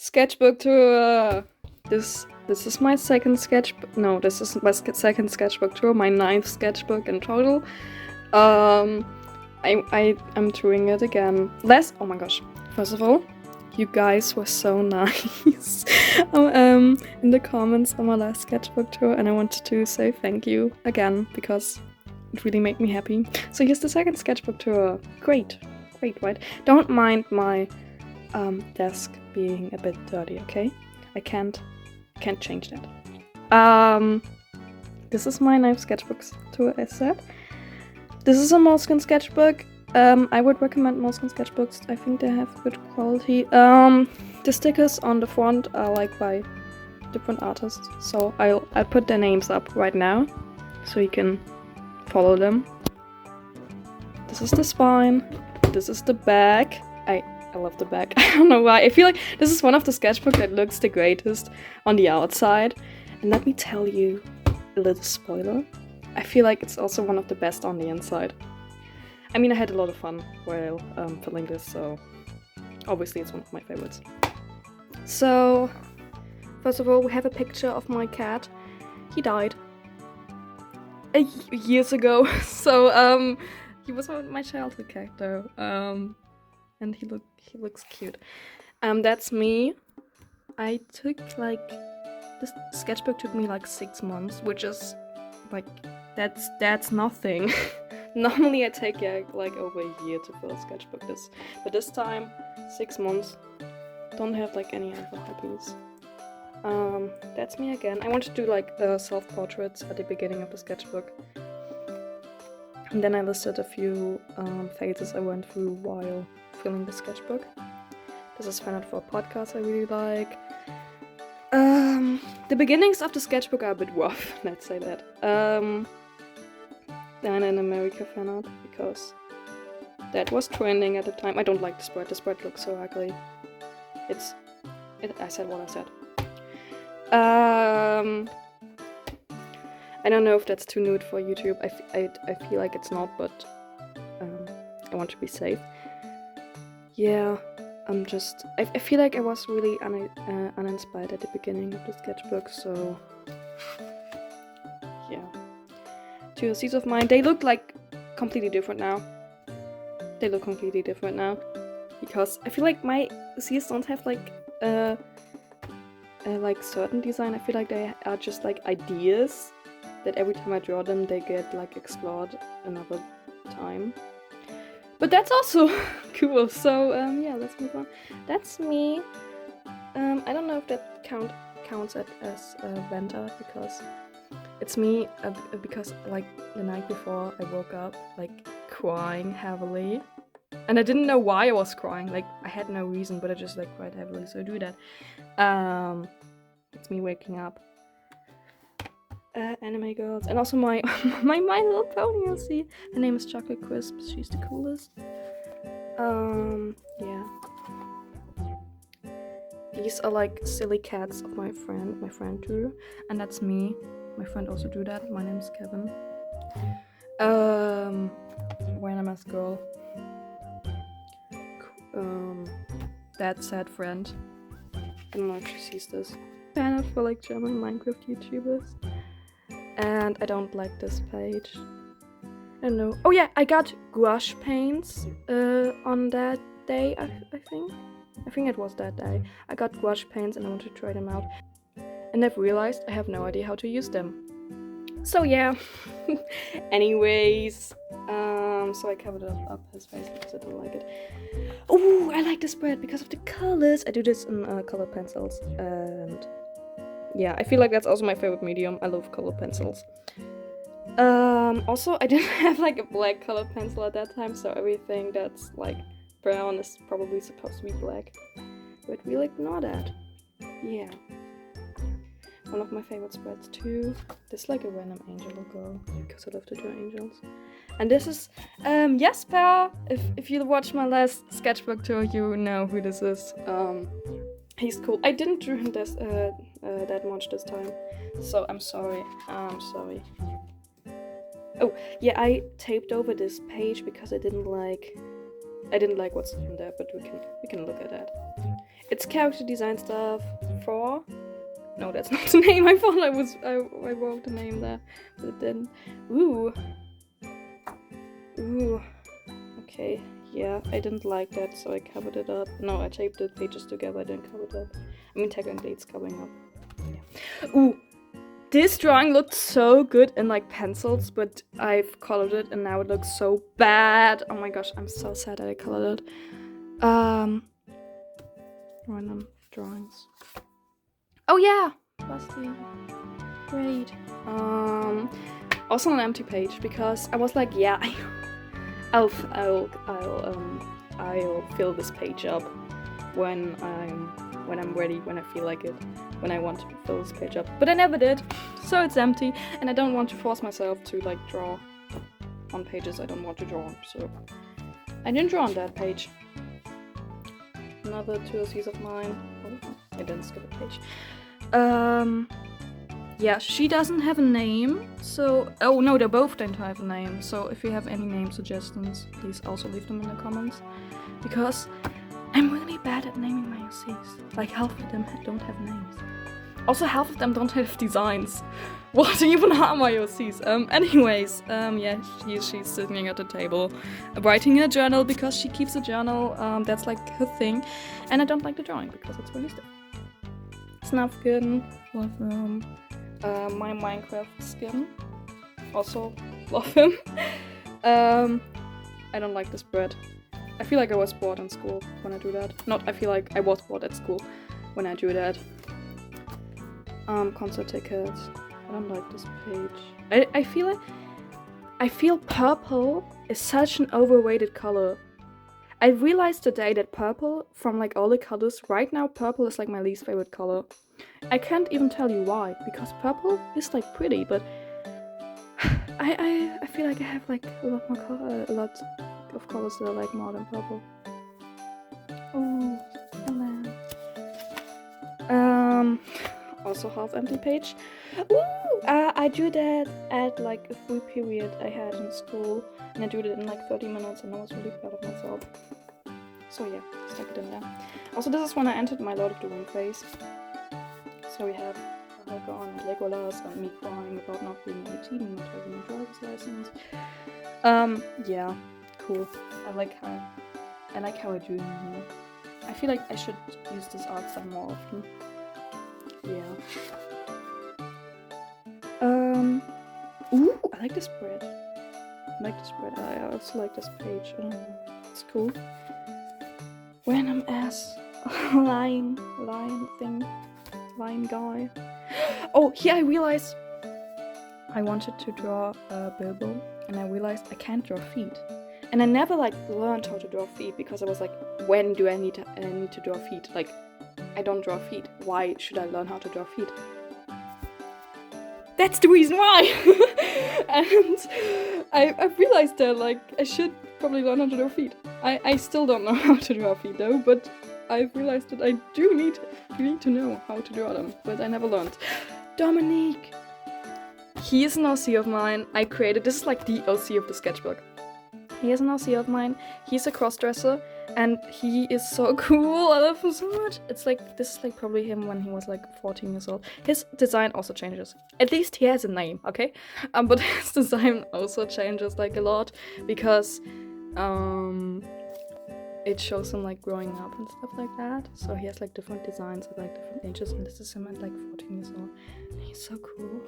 Sketchbook tour. This is my second sketchbook. No, this is my second sketchbook tour. My 9th sketchbook in total. I'm doing it again. Oh my gosh. First of all, you guys were so nice in the comments on my last sketchbook tour, and I wanted to say thank you again because it really made me happy. So here's the second sketchbook tour. Great, right? Don't mind my desk being a bit dirty, okay? I can't change that. This is my 9th sketchbook tour, as said. This is a Moleskine sketchbook. I would recommend Moleskine sketchbooks. I think they have good quality. The stickers on the front are like by different artists, so I'll put their names up right now so you can follow them. This is the spine. This is the back. I love the back. I don't know why. I feel like this is one of the sketchbooks that looks the greatest on the outside. And let me tell you a little spoiler. I feel like it's also one of the best on the inside. I mean, I had a lot of fun while filming this, so obviously it's one of my favorites. So, first of all, we have a picture of my cat. He died years ago, so he was my childhood cat though, and he looks cute. That's me. I took this sketchbook took me 6 months, which is that's nothing. Normally I take over a year to fill a sketchbook, but this time 6 months. Don't have any other hobbies. That's me again. I want to do self-portraits at the beginning of the sketchbook. And then I listed a few phases I went through while filming the sketchbook. This is fan art for a podcast I really like. The beginnings of the sketchbook are a bit rough, let's say that. Then in America fan art, because that was trending at the time. I don't like the spread. The spread looks so ugly. I said what I said. I don't know if that's too nude for YouTube. I feel like it's not, but I want to be safe. Yeah, I feel like I was really uninspired at the beginning of the sketchbook, so yeah. To seeds of mine, they look completely different now. Because I feel like my seeds don't have certain design. I feel like they are just ideas that every time I draw them they get explored another time. But that's also cool, so yeah, let's move on. That's me. I don't know if that counts as vent art, because it's me because the night before I woke up crying heavily. And I didn't know why I was crying. I had no reason, but I just cried heavily, so I do that. It's me waking up. Anime girls, and also my My Little Pony. You'll see. Her name is Chocolate Crisp. She's the coolest. Yeah. These are silly cats of my friend drew, and that's me. My friend also drew that. My name is Kevin. Random girl. That sad friend. I don't know if she sees this. Fan art for German Minecraft YouTubers. And I don't like this page. I don't know. Oh yeah, I got gouache paints on that day, I think. I think it was that day. I got gouache paints and I want to try them out. And I've realized I have no idea how to use them. So yeah. Anyways, so I covered up his face because I don't like it. Oh, I like the spread because of the colors. I do this in colored pencils, and yeah, I feel like that's also my favorite medium. I love colored pencils. Also, I didn't have a black colored pencil at that time, so everything that's brown is probably supposed to be black. But we ignore that. Yeah. One of my favorite spreads too. This is a random angel girl, because I love to draw angels. And this is Jesper. If you watched my last sketchbook tour, you know who this is. He's cool. I didn't draw him that much this time, so I'm sorry. Oh yeah, I taped over this page because I didn't like what's in there, but we can look at that. It's character design stuff for... No, that's not the name. I thought I wrote the name there, but it didn't. Ooh. Okay, yeah, I didn't like that, so I covered it up. No, I taped the pages together, I didn't cover it up. I mean, technically it's covering up. Yeah. Ooh, this drawing looked so good in like pencils, but I've colored it and now it looks so bad. Oh my gosh, I'm so sad that I colored it. Random drawings. Oh yeah, Basti. Great. Also an empty page because I was like, yeah, I'll fill this page up when I'm ready, when I feel like it, when I want to fill this page up. But I never did, so it's empty, and I don't want to force myself to like draw on pages I don't want to draw on, so I didn't draw on that page. Another 2 OCs of mine. Oh, I didn't skip a page. Yeah, she doesn't have a name, so... Oh no, they both don't have a name, so if you have any name suggestions, please also leave them in the comments. Because I'm really bad at naming my OCs. Like, half of them don't have names. Also, half of them don't have designs. What even are my OCs? Anyways, yeah, she's sitting at the table, writing a journal because she keeps a journal, that's like her thing. And I don't like the drawing because it's really stiff. Snufkin, love him. My Minecraft skin, also love him. I don't like this bread. I feel like I was bored in school when I do that. Not, I feel like I was bored at school when I do that. Concert tickets. I don't like this page. I feel purple is such an overrated color. I realized today that purple, from like all the colors, right now purple is like my least favorite color. I can't even tell you why, because purple is like pretty, but I feel like I have like a lot of colors that I like more than purple. Oh, hello. Also half empty page. Ooh, I drew that at like a free period I had in school, and I drew it in like 30 minutes, and I was really proud of myself. So yeah, stuck it in there. Also, this is when I entered my Lord of the Ring phase. So we have Aragorn and Legolas and me crying about not being 18 and not having a driver's license. Yeah, cool. I like how I drew him. I feel like I should use this art style more often. Yeah. Ooh, I like this spread. I also like this page. It's cool. Random ass line guy. Oh, here I realized I wanted to draw Bilbo, and I realized I can't draw feet. And I never like learned how to draw feet because I was like, when do I need to draw feet? Like, I don't draw feet. Why should I learn how to draw feet? That's the reason why! And I realized that like I should probably learn how to draw feet. I still don't know how to draw feet though, but I've realized that I do need to know how to draw them, but I never learned. Dominique! He is an OC of mine. I created, this is like the OC of the sketchbook. He is an OC of mine. He's a crossdresser, and he is so cool. I love him so much. It's like, this is like probably him when he was like 14 years old. His design also changes. At least he has a name, okay? But his design also changes like a lot because it shows him like growing up and stuff like that. So he has like different designs at like different ages, and this is him at like 14 years old. And he's so cool.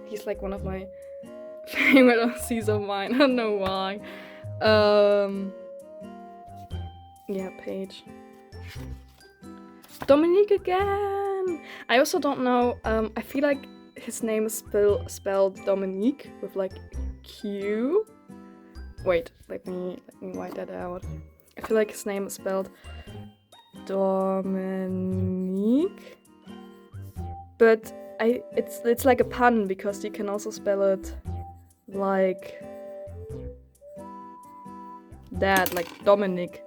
He's like one of my favorite OCs of mine. I don't know why. Yeah, page. Dominique again! I also don't know, I feel like his name is spelled Dominique with like Q. Wait, let me write that out. I feel like his name is spelled Dominique. But it's like a pun because you can also spell it like that, like Dominic,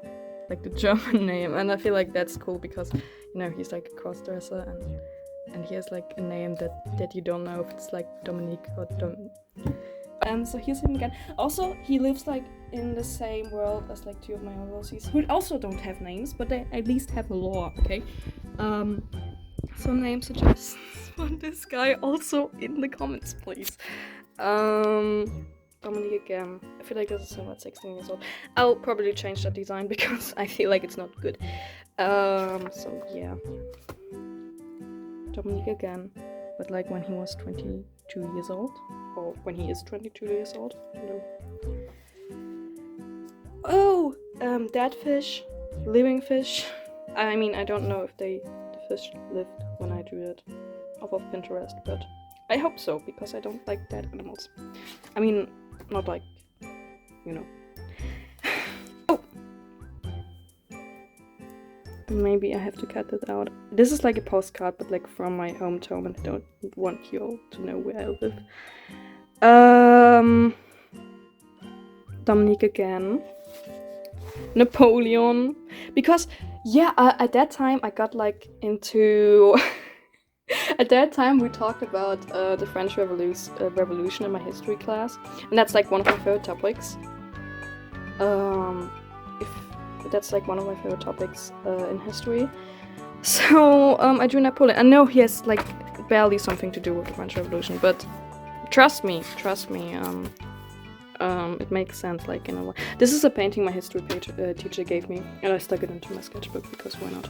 like the German name, and I feel like that's cool because, you know, he's like a crossdresser and he has like a name that you don't know if it's like Dominique or so here's him again. Also, he lives like in the same world as like 2 of my overseas who also don't have names, but they at least have a lore, okay? Some name suggestions for this guy also in the comments, please. Dominique again. I feel like this is about 16 years old. I'll probably change that design because I feel like it's not good. So yeah. Dominique again. But like when he was 22 years old. Or when he is 22 years old. No. Oh! Dead fish. Living fish. I mean, I don't know if the fish lived when I drew it off of Pinterest, but I hope so, because I don't like dead animals. I mean, not like, you know. Oh! Maybe I have to cut this out. This is like a postcard, but like from my hometown, and I don't want you all to know where I live. Dominique again. Napoleon. Because, yeah, at that time I got like into... At that time we talked about the French Revolution in my history class. And that's like one of my favorite topics. That's like one of my favorite topics in history. So I drew Napoleon. I know he has like barely something to do with the French Revolution, but trust me, it makes sense, like, in a way. This is a painting my history teacher gave me, and I stuck it into my sketchbook because why not?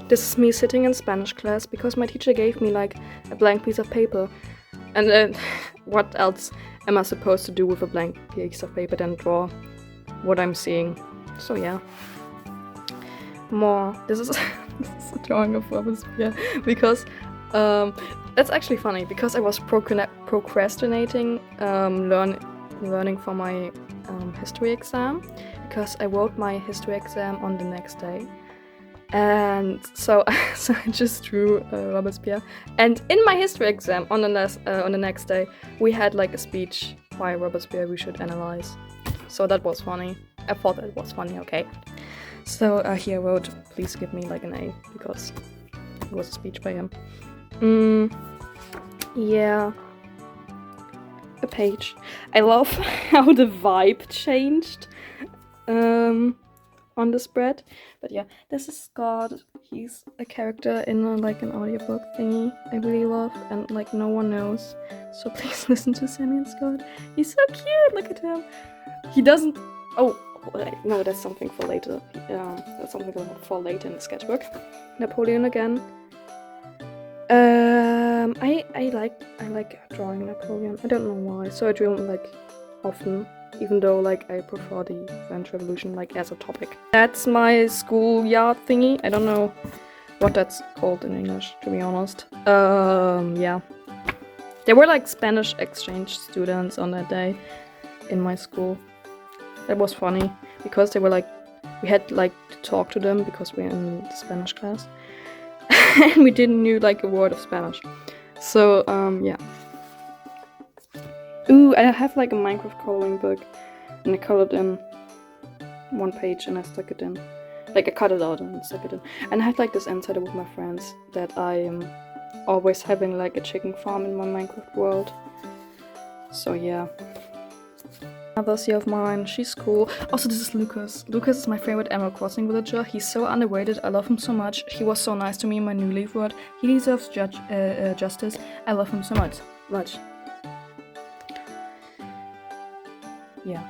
This is me sitting in Spanish class because my teacher gave me like a blank piece of paper, and then what else am I supposed to do with a blank piece of paper than draw what I'm seeing? So yeah. More. This is a drawing of Robespierre because that's actually funny because I was procrastinating learning for my history exam because I wrote my history exam on the next day, and so I just drew Robespierre. And in my history exam on the next day, we had like a speech why Robespierre we should analyze. So that was funny. I thought that was funny. Okay. So here I wrote, please give me like an A because it was a speech by him. Yeah. A page. I love how the vibe changed on the spread. But yeah, this is Scott. He's a character in like an audiobook thingy I really love and like no one knows. So please listen to Sammy and Scott. He's so cute, look at him. He doesn't... Oh, no, that's something for later. That's something for later in the sketchbook. Napoleon again. I like drawing Napoleon. I don't know why. So I drew him like often, even though like I prefer the French Revolution like as a topic. That's my schoolyard thingy. I don't know what that's called in English, to be honest. Yeah. There were like Spanish exchange students on that day in my school. That was funny because they were like, we had like to talk to them because we're in the Spanish class. And we didn't know like a word of Spanish. So, yeah. Ooh, I have like a Minecraft coloring book. And I colored in one page and I stuck it in. Like I cut it out and stuck it in. And I had like this insider with my friends that I am always having like a chicken farm in my Minecraft world. So yeah. Another C of mine, she's cool. Also, this is Lucas. Lucas is my favorite Animal Crossing villager. He's so underrated, I love him so much. He was so nice to me in my new leaf word. He deserves justice. I love him so much. Yeah.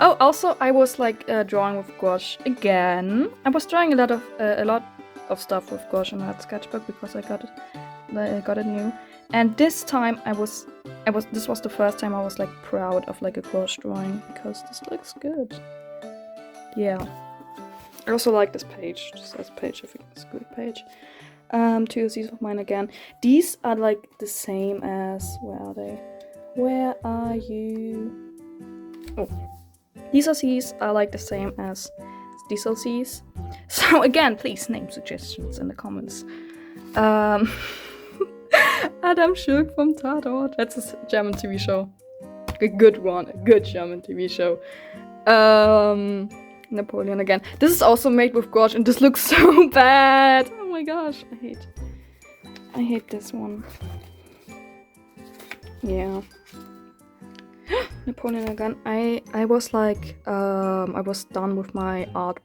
Oh, also, I was like drawing with gouache again. I was drawing a lot of stuff with gouache in that sketchbook because I got it new. And this time this was the first time I was like proud of like a gouache drawing because this looks good. Yeah. I also like this page. This page, I think it's a good page. Two of these of mine again. These are like the same as, where are they? Where are you? Oh. These LCs are like the same as these LCs. So again, please name suggestions in the comments. Adam Schurk from Tatort. That's a German TV show. A good one. A good German TV show. Napoleon again. This is also made with gouache and this looks so bad. Oh my gosh. I hate this one. Yeah. Napoleon again. I was like I was done with my art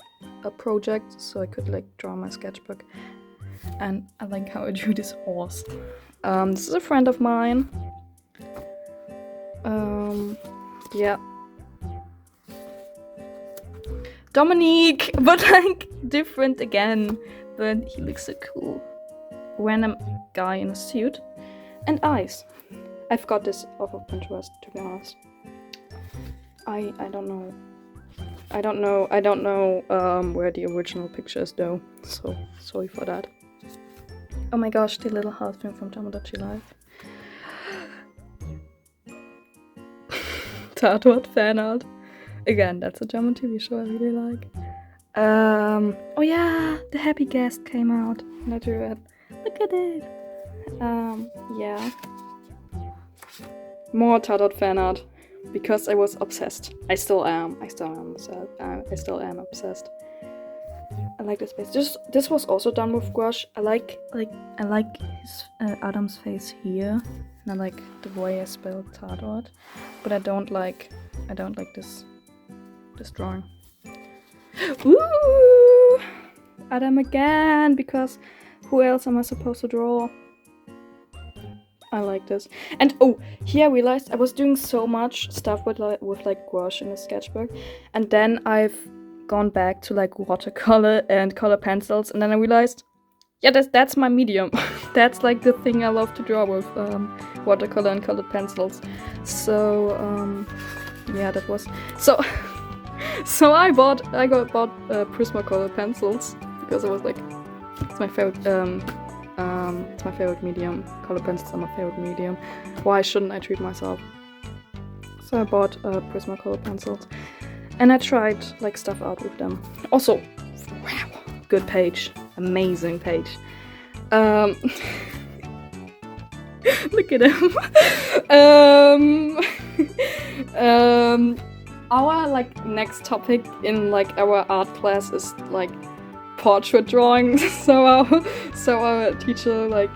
project, so I could like draw my sketchbook. And I like how I drew this horse. This is a friend of mine. Yeah. Dominique, but like different again. But he looks so cool. Random guy in a suit and eyes. I've got this off of Pinterest, to be honest. I don't know. I don't know where the original picture is though. So sorry for that. Oh my gosh, the little heartstring from Tamagotchi Life. Tatort fan art. Again, that's a German TV show I really like. Oh yeah, the Happy Guest came out. And I drew it. Look at it. Yeah. More Tatort fan art. Because I was obsessed. I still am obsessed. I like this face. This was also done with gouache. I like his Adam's face here. And I like the way I spelled Tatort. But I don't like this drawing. Ooh! Adam again, because who else am I supposed to draw? I like this. And oh, here I realized I was doing so much stuff with like gouache in the sketchbook, and then I've gone back to like watercolor and color pencils, and then I realized, yeah, that's my medium. That's like the thing I love to draw with, watercolor and colored pencils. So yeah, that was so. So I bought Prismacolor pencils because I was like, it's my favorite. It's my favorite medium. Color pencils are my favorite medium. Why shouldn't I treat myself? So I bought Prismacolor pencils, and I tried like stuff out with them. Also, wow, good page, amazing page. Look at him. Our like next topic in like our art class is like portrait drawing. So our teacher like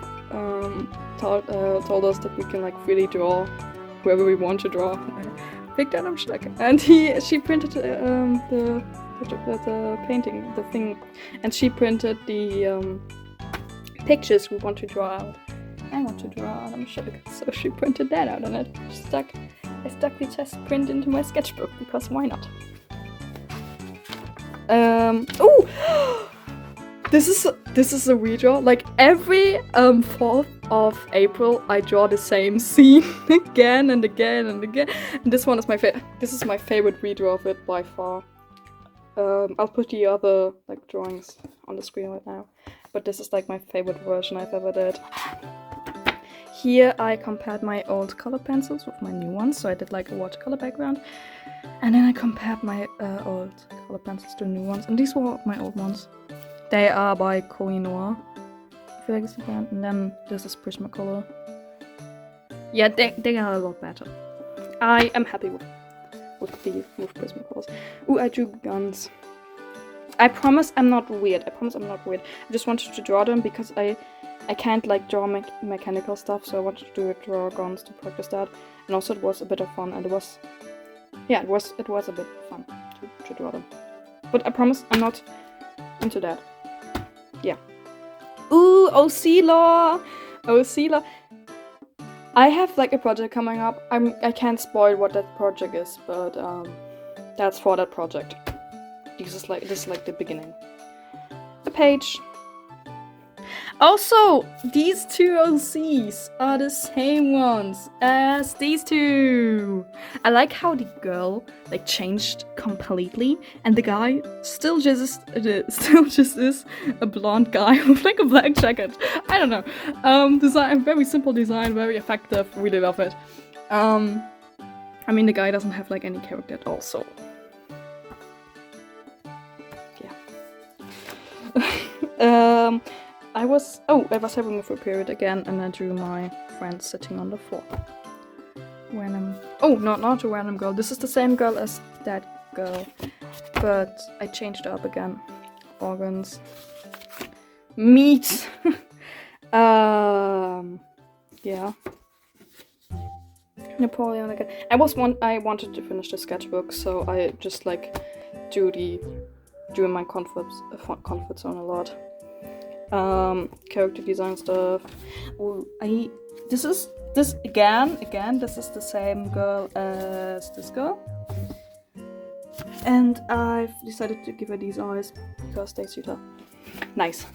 told us that we can like really draw whoever we want to draw. I picked Adam Schlecker, and she printed the painting, the thing, and she printed the pictures we want to draw out. I want to draw Adam Schlecker, so she printed that out, and I stuck the test print into my sketchbook because why not? Oh. This is a redraw. Like every 4th of April, I draw the same scene again and again and again. And this one is my favorite. This is my favorite redraw of it by far. I'll put the other like drawings on the screen right now, but this is like my favorite version I've ever did. Here I compared my old color pencils with my new ones, so I did like a watercolor background, and then I compared my old color pencils to new ones, and these were my old ones. They are by Koh-i-Noir. I feel like it's a brand. And then this is Prismacolor. Yeah, they are a lot better. I am happy with Prismacolors. Ooh, I drew guns. I promise I'm not weird. I just wanted to draw them because I can't like draw mechanical stuff, so I wanted to draw guns to practice that. And also it was a bit of fun, and it was a bit fun to draw them. But I promise I'm not into that. Yeah. Ooh, OC Law! I have like a project coming up. I can't spoil what that project is, but that's for that project. This is like the beginning. A page. Also, these two OCs are the same ones as these two. I like how the girl like changed completely, and the guy still just is a blonde guy with like a black jacket. I don't know. Design, very simple design, very effective. Really love it. I mean, the guy doesn't have like any character at all, so yeah. I was having a full period again, and I drew my friend sitting on the floor. Not a random girl. This is the same girl as that girl, but I changed it up again. Organs, meat. Yeah. Napoleon again. I wanted to finish the sketchbook, so I just like doing my comfort zone a lot. Character design stuff. Oh, this is the same girl as this girl, and I've decided to give her these eyes because they suit her. Nice.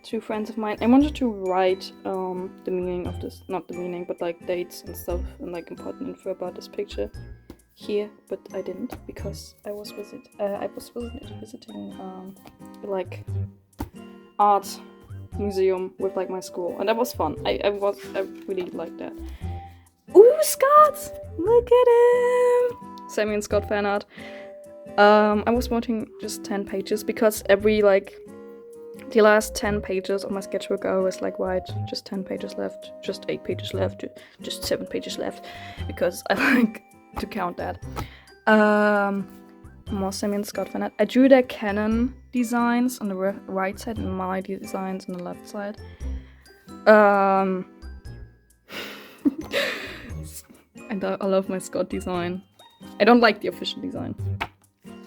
Two friends of mine. I wanted to write the meaning of this, not the meaning, but like dates and stuff and like important info about this picture here, but I didn't because I was visiting like art museum with like my school, and that was fun. I really liked that. Ooh, Scott! Look at him! Sammy and Scott fan art. I was wanting just 10 pages because the last 10 pages of my sketchbook I was like, right, just 10 pages left, just 8 pages left, just 7 pages left, because I like to count that. More Sammy and Scott fan art. I drew their Canon designs on the right side and my designs on the left side. And I love my Scott design. I don't like the official design.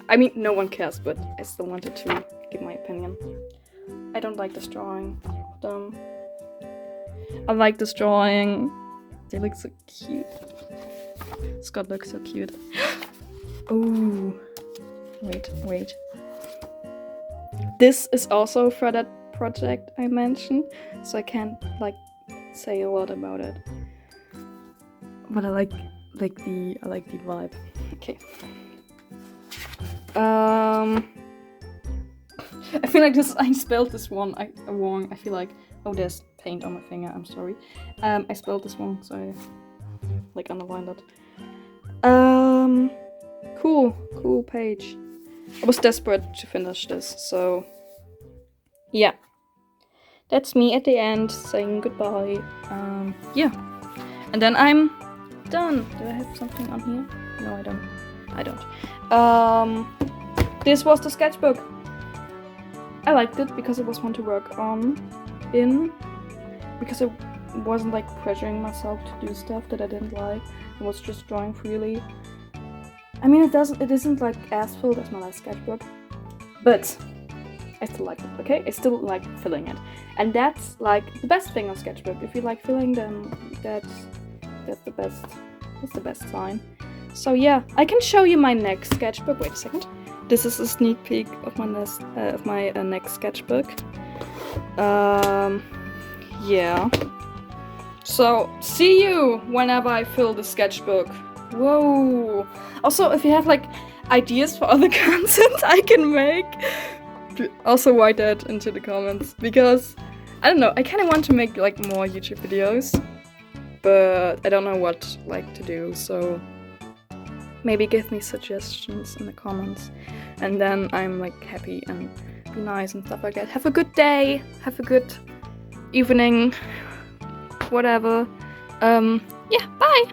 I mean, no one cares, but I still wanted to give my opinion. I don't like this drawing of them. I like this drawing. They look so cute. Scott looks so cute. Ooh. Wait. This is also for that project I mentioned, so I can't like say a lot about it. But I like the vibe. Okay. I feel like I spelled this one wrong. I feel like, oh, there's paint on my finger. I'm sorry. I spelled this wrong, so I like underlined that. Cool page. I was desperate to finish this, so yeah. That's me at the end saying goodbye. Yeah. And then I'm done. Do I have something on here? No, I don't. This was the sketchbook. I liked it because it was fun to work on because I wasn't like pressuring myself to do stuff that I didn't like. I was just drawing freely. I mean, it isn't like as filled as my last sketchbook, but I still like it, okay? I still like filling it. And that's like the best thing on sketchbook. If you like filling, then that's the best sign. So yeah, I can show you my next sketchbook. Wait a second. This is a sneak peek of my next sketchbook. Yeah. So see you whenever I fill the sketchbook. Whoa. Also, if you have like ideas for other content I can make, also write that into the comments, because I don't know, I kind of want to make like more YouTube videos, but I don't know what like to do, so maybe give me suggestions in the comments, and then I'm like happy and be nice and stuff like that. Have a good day, have a good evening, whatever. Yeah, bye!